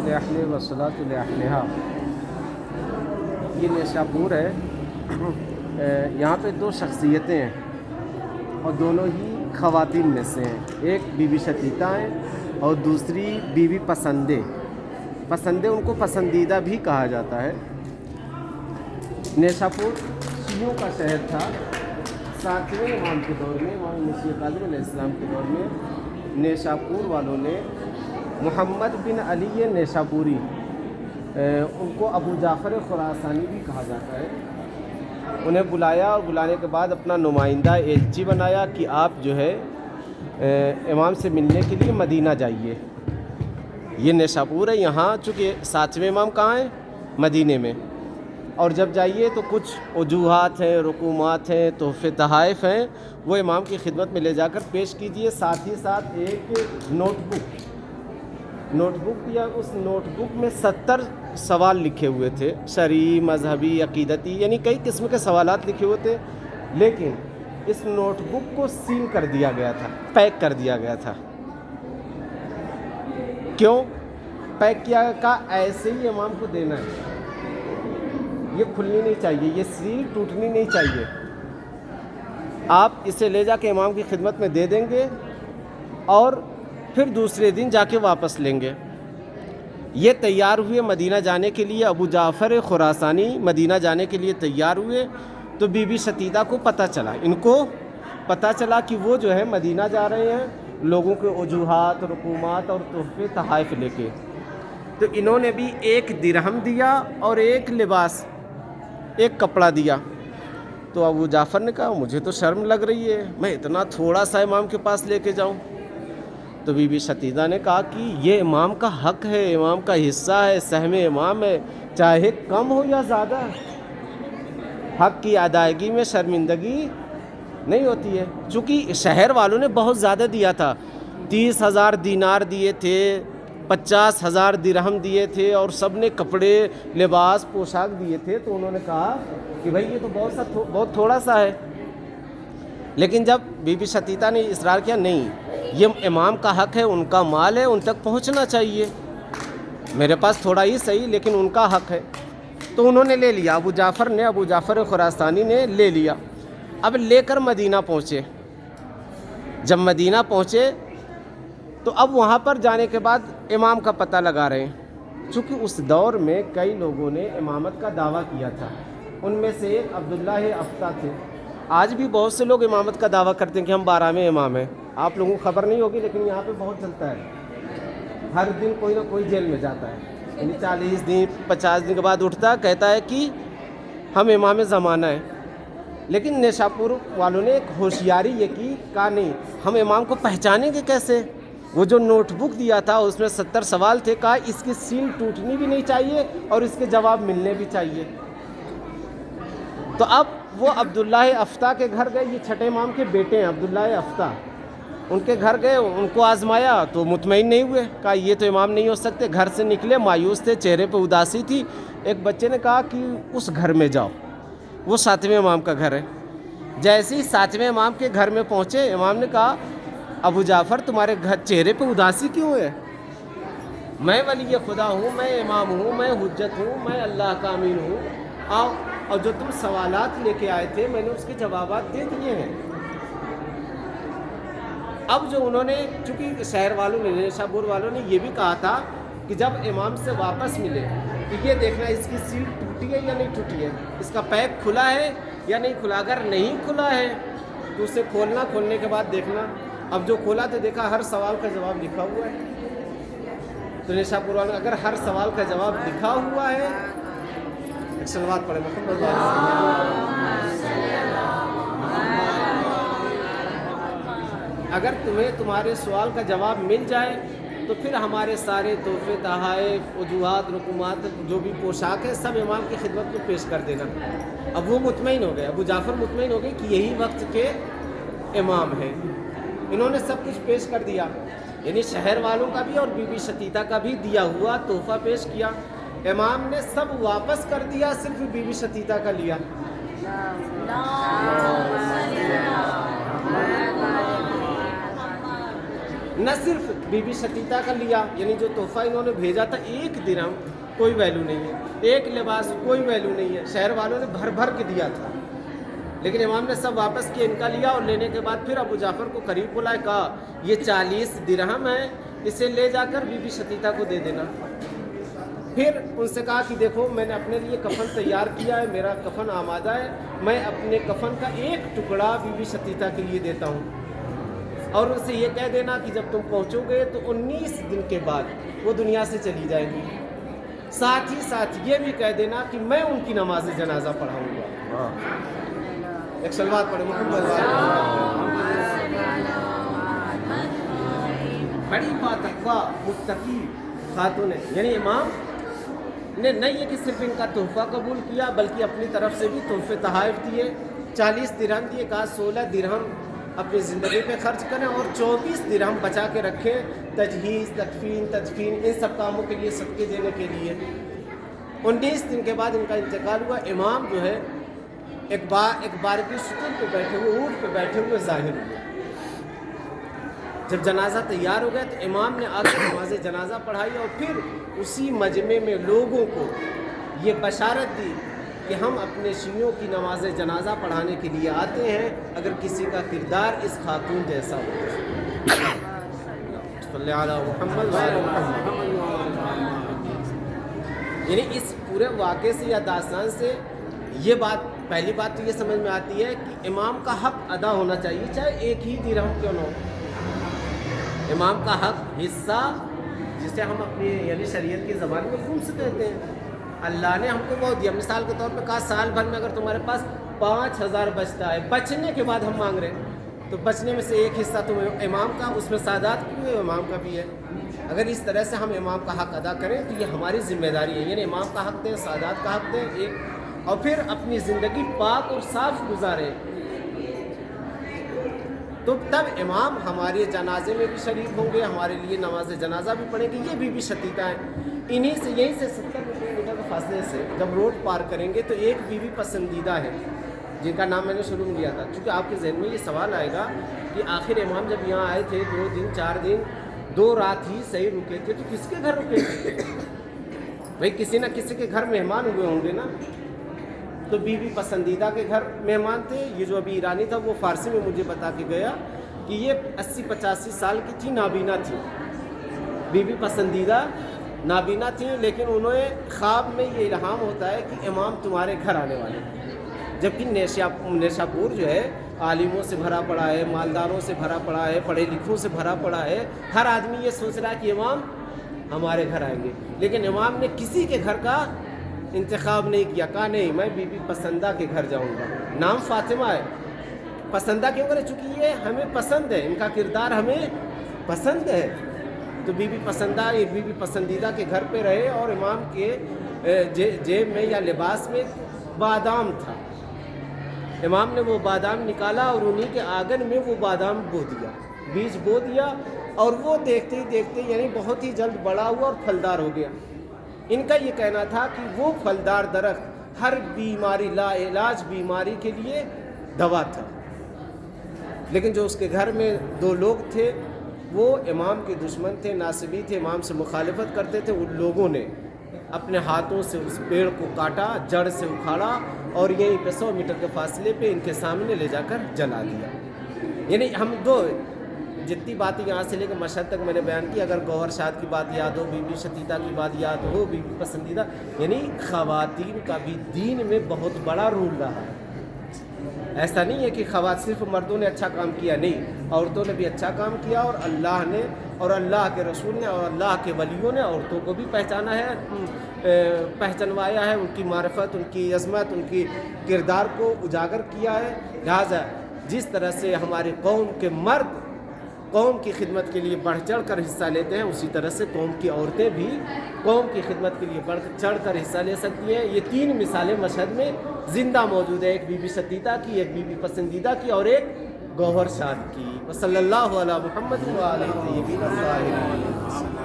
لأہلہ والصلاۃ لأہلہا، یہ نیشاپور ہے۔ یہاں پہ دو شخصیتیں ہیں اور دونوں ہی خواتین میں سے ہیں، ایک بی بی شتیتا ہیں اور دوسری بی بی پسندے۔ پسندے ان کو پسندیدہ بھی کہا جاتا ہے۔ نیشاپور شیعوں کا شہر تھا 7ویں امام کے دور میں، امام مسیح کاظم علیہ السلام کے دور میں نیشاپور والوں نے محمد بن علی نیشاپوری، ان کو ابو جعفر خراسانی بھی کہا جاتا ہے، انہیں بلایا اور بلانے کے بعد اپنا نمائندہ ایلچی بنایا کہ آپ جو ہے امام سے ملنے کے لیے مدینہ جائیے۔ یہ نیشاپور ہے، یہاں چونکہ 7ویں امام کہاں ہیں؟ مدینے میں، اور جب جائیے تو کچھ وجوہات ہیں، رقومات ہیں، تحفے تحائف ہیں، وہ امام کی خدمت میں لے جا کر پیش کیجیے۔ ساتھ ہی ساتھ ایک نوٹ بک دیا، اس نوٹ بک میں 70 سوال لکھے ہوئے تھے، شرعی، مذہبی، عقیدتی، یعنی کئی قسم کے سوالات لکھے ہوئے تھے، لیکن اس نوٹ بک کو سیل کر دیا گیا تھا، پیک کر دیا گیا تھا۔ کیوں پیک کیا؟ کا ایسے ہی امام کو دینا ہے، یہ کھلنی نہیں چاہیے، یہ سیل ٹوٹنی نہیں چاہیے۔ آپ اسے لے جا کے امام کی خدمت میں دے دیں گے اور پھر دوسرے دن جا کے واپس لیں گے۔ یہ تیار ہوئے مدینہ جانے کے لیے، ابو جعفر خراسانی مدینہ جانے کے لیے تیار ہوئے، تو بی بی شتیتا کو پتہ چلا، ان کو پتہ چلا کہ وہ جو ہے مدینہ جا رہے ہیں لوگوں کے وجوہات، رقومات اور تحفے تحائف لے کے، تو انہوں نے بھی 1 درہم دیا اور ایک لباس، ایک کپڑا دیا۔ تو ابو جعفر نے کہا مجھے تو شرم لگ رہی ہے، میں اتنا تھوڑا سا امام کے پاس لے کے جاؤں۔ تو بی بی شتیتا نے کہا کہ یہ امام کا حق ہے، امام کا حصہ ہے، سہم امام ہے، چاہے کم ہو یا زیادہ، حق کی ادائیگی میں شرمندگی نہیں ہوتی ہے۔ چونکہ شہر والوں نے بہت زیادہ دیا تھا، 30,000 دینار دیے تھے، 50,000 درہم دیے تھے، اور سب نے کپڑے، لباس، پوشاک دیے تھے، تو انہوں نے کہا کہ بھائی یہ تو بہت تھوڑا سا ہے۔ لیکن جب بی بی شتیتا نے اصرار کیا نہیں، یہ امام کا حق ہے، ان کا مال ہے، ان تک پہنچنا چاہیے، میرے پاس تھوڑا ہی صحیح لیکن ان کا حق ہے، تو انہوں نے لے لیا، ابو جعفر خراسانی نے لے لیا۔ اب لے کر مدینہ پہنچے۔ جب مدینہ پہنچے تو اب وہاں پر جانے کے بعد امام کا پتہ لگا رہے ہیں، چونکہ اس دور میں کئی لوگوں نے امامت کا دعویٰ کیا تھا، ان میں سے ایک عبداللہ افتہ تھے۔ آج بھی بہت سے لوگ امامت کا دعویٰ کرتے ہیں کہ ہم 12ویں امام ہیں، آپ لوگوں کو خبر نہیں ہوگی لیکن یہاں پہ بہت چلتا ہے، ہر دن کوئی نہ کوئی جیل میں جاتا ہے، یعنی 40 دن 50 دن کے بعد اٹھتا ہے، کہتا ہے کہ ہم امام زمانہ ہیں۔ لیکن نیشاپور والوں نے ایک ہوشیاری یہ کی، کہا نہیں، ہم امام کو پہچانیں گے کیسے؟ وہ جو نوٹ بک دیا تھا اس میں 70 سوال تھے، کہا اس کی سیل ٹوٹنی بھی نہیں چاہیے اور اس کے جواب ملنے بھی چاہیے۔ تو اب وہ عبداللہ افتہ کے گھر گئے، یہ چھٹے امام کے بیٹے ہیں عبداللہ افتہ، ان کے گھر گئے، ان کو آزمایا تو مطمئن نہیں ہوئے، کہا یہ تو امام نہیں ہو سکتے، گھر سے نکلے مایوس تھے، چہرے پہ اداسی تھی۔ ایک بچے نے کہا کہ اس گھر میں جاؤ، وہ 7ویں امام کا گھر ہے۔ جیسے ہی 7ویں امام کے گھر میں پہنچے، امام نے کہا ابو جعفر تمہارے چہرے پہ اداسی کیوں ہے؟ میں ولی خدا ہوں، میں امام ہوں، میں حجت ہوں، میں اللہ کا امین ہوں، آؤ، اور جو تم سوالات لے کے آئے تھے میں نے اس کے جوابات دے دیے ہیں۔ اب جو انہوں نے، چونکہ شہر والوں نے، نیشاپور والوں نے یہ بھی کہا تھا کہ جب امام سے واپس ملے تو یہ دیکھنا اس کی سیل ٹوٹی ہے یا نہیں ٹوٹی ہے، اس کا پیک کھلا ہے یا نہیں کھلا، اگر نہیں کھلا ہے تو اسے کھولنا، کھولنے کے بعد دیکھنا۔ اب جو کھولا تو دیکھا ہر سوال کا جواب لکھا ہوا ہے، تو نیشاپور والوں نے اگر ہر سوال کا جواب لکھا ہوا ہے، ایک صلوات پڑھیں محمد اگر تمہیں تمہارے سوال کا جواب مل جائے تو پھر ہمارے سارے تحفے تحائف، وجوہات، رقومات، جو بھی پوشاک ہے سب امام کی خدمت میں پیش کر دینا۔ اب وہ مطمئن ہو گئے، ابو جعفر مطمئن ہو گئے کہ یہی وقت کے امام ہیں، انہوں نے سب کچھ پیش کر دیا، یعنی شہر والوں کا بھی اور بی بی شتیتا کا بھی دیا ہوا تحفہ پیش کیا۔ امام نے سب واپس کر دیا، صرف بی بی شتیتا کا لیا۔ نہ صرف بی بی شتیتا کا لیا، یعنی جو تحفہ انہوں نے بھیجا تھا 1 درہم کوئی ویلیو نہیں ہے، 1 لباس کوئی ویلیو نہیں ہے، شہر والوں نے بھر بھر کے دیا تھا، لیکن امام نے سب واپس کیا، ان کا لیا، اور لینے کے بعد پھر ابو جعفر کو قریب بلائے، کہا یہ 40 درہم ہے، اسے لے جا کر بی بی شتیتا کو دے دینا۔ پھر ان سے کہا کہ دیکھو میں نے اپنے لیے کفن تیار کیا ہے، میرا کفن آمادہ ہے، میں اپنے کفن کا 1 ٹکڑا بی بی شتیتا کے لیے دیتا ہوں، اور ان سے یہ کہہ دینا کہ جب تم پہنچو گے تو 19 دن کے بعد وہ دنیا سے چلی جائیں گی، ساتھ ہی ساتھ یہ بھی کہہ دینا کہ میں ان کی نماز جنازہ پڑھاؤں گا۔ ایک صلوات پڑھے محمد بڑی باتقوا متقی خاتون ہے، یعنی امام نے نہ یہ کہ صرف ان کا تحفہ قبول کیا بلکہ اپنی طرف سے بھی تحفے تحائف دیے، 40 درہم دیے، کہا 16 درہم اپنی زندگی پہ خرچ کریں اور 24 درہم بچا کے رکھیں تجہیز، تدفین ان سب کاموں کے لیے، صدقے دینے کے لیے۔ 19 دن کے بعد ان کا انتقال ہوا۔ امام جو ہے ایک بار کی ستون پہ بیٹھے ہوئے، اونٹ پہ بیٹھے ہوئے ظاہر ہوئے۔ جب جنازہ تیار ہو گیا تو امام نے آ کے نماز جنازہ پڑھائی، اور پھر اسی مجمع میں لوگوں کو یہ بشارت دی کہ ہم اپنے شیعوں کی نماز جنازہ پڑھانے کے لیے آتے ہیں، اگر کسی کا کردار اس خاتون جیسا ہو۔ صلی اللہ علیہ محمد یعنی اس پورے واقعے سے یا داستان سے یہ بات، پہلی بات تو یہ سمجھ میں آتی ہے کہ امام کا حق ادا ہونا چاہیے، چاہے 1 ہی درہم کیوں نہ ہو۔ امام کا حق، حصہ، جسے ہم اپنی یعنی شریعت کی زبان میں خمس کہتے ہیں، اللہ نے ہم کو وہ دیا۔ مثال کے طور پہ کہا سال بھر میں اگر تمہارے پاس 5000 بچتا ہے، بچنے کے بعد ہم مانگ رہے ہیں تو بچنے میں سے 1 حصہ تم امام کا، اس میں سادات کی ہے، امام کا بھی ہے۔ اگر اس طرح سے ہم امام کا حق ادا کریں تو یہ ہماری ذمہ داری ہے، یعنی امام کا حق دیں، سادات کا حق دیں ایک، اور پھر اپنی زندگی پاک اور صاف گزاریں، تو تب امام ہمارے جنازے میں بھی شریک ہوں گے، ہمارے لیے نماز جنازہ بھی پڑھیں گے۔ یہ بی بی شتیتا ہیں، انہی سے، یہیں سے 70 میٹر کے فاصلے سے جب روڈ پار کریں گے تو ایک بی بی پسندیدہ ہے جن کا نام میں نے شروع میں لیا تھا، کیونکہ آپ کے ذہن میں یہ سوال آئے گا کہ آخر امام جب یہاں آئے تھے 2 دن 4 دن 2 رات ہی صحیح رکے تھے، تو کس کے گھر رکے تھے؟ بھائی کسی نہ کسی کے گھر مہمان ہوئے ہوں گے نا، تو بی بی پسندیدہ کے گھر مہمان تھے۔ یہ جو ابھی ایرانی تھا وہ فارسی میں مجھے بتا کے گیا کہ یہ 80-85 سال کی تھی، نابینا تھی، بی بی پسندیدہ نابینا تھیں، لیکن انہیں خواب میں یہ الہام ہوتا ہے کہ امام تمہارے گھر آنے والے ہیں، جبکہ نیشاپور جو ہے عالموں سے بھرا پڑا ہے، مالداروں سے بھرا پڑا ہے، پڑھے لکھوں سے بھرا پڑا ہے، ہر آدمی یہ سوچ رہا ہے کہ امام ہمارے گھر آئیں گے، لیکن امام نے کسی کے گھر کا انتخاب نہیں کیا، کہا نہیں میں بی بی پسندہ کے گھر جاؤں گا۔ نام فاطمہ ہے، پسندہ کیوں کرے؟ چونکہ یہ ہمیں پسند ہے، ان کا کردار ہمیں پسند ہے، تو بی بی پسندہ، یہ بی بی پسندیدہ کے گھر پہ رہے، اور امام کے جیب میں یا لباس میں بادام تھا، امام نے وہ بادام نکالا اور انہی کے آنگن میں وہ بادام بو دیا، بیج بو دیا، اور وہ دیکھتے ہی دیکھتے یعنی بہت ہی جلد بڑا ہوا اور پھلدار ہو گیا۔ ان کا یہ کہنا تھا کہ وہ پھلدار درخت ہر بیماری، لا علاج بیماری کے لیے دوا تھا، لیکن جو اس کے گھر میں 2 لوگ تھے وہ امام کے دشمن تھے، ناصبی تھے، امام سے مخالفت کرتے تھے، ان لوگوں نے اپنے ہاتھوں سے اس پیڑ کو کاٹا، جڑ سے اکھاڑا، اور یہیں پہ 100 میٹر کے فاصلے پہ ان کے سامنے لے جا کر جلا دیا۔ یعنی ہم جتنی باتیں یہاں سے لے کے مشہد تک میں نے بیان کی، اگر گوہر شاد کی بات یاد ہو، بی بی شتیتا کی بات یاد ہو، بی بی پسندیدہ، یعنی خواتین کا بھی دین میں بہت بڑا رول رہا ہے۔ ایسا نہیں ہے کہ صرف مردوں نے اچھا کام کیا، نہیں، عورتوں نے بھی اچھا کام کیا، اور اللہ نے اور اللہ کے رسول نے اور اللہ کے ولیوں نے عورتوں کو بھی پہچانا ہے، پہچنوایا ہے، ان کی معرفت، ان کی عظمت، ان کی کردار کو اجاگر کیا ہے۔ لہٰذا جس طرح سے ہمارے قوم کے مرد قوم کی خدمت کے لیے بڑھ چڑھ کر حصہ لیتے ہیں، اسی طرح سے قوم کی عورتیں بھی قوم کی خدمت کے لیے بڑھ چڑھ کر حصہ لے سکتی ہیں۔ یہ 3 مثالیں مشہد میں زندہ موجود ہے، ایک بی بی شتیتا کی، ایک بی بی پسندیدہ کی، اور ایک گوہر شاد کی۔ وصلی اللہ علی محمد و آلہ الطیبین الطاہرین۔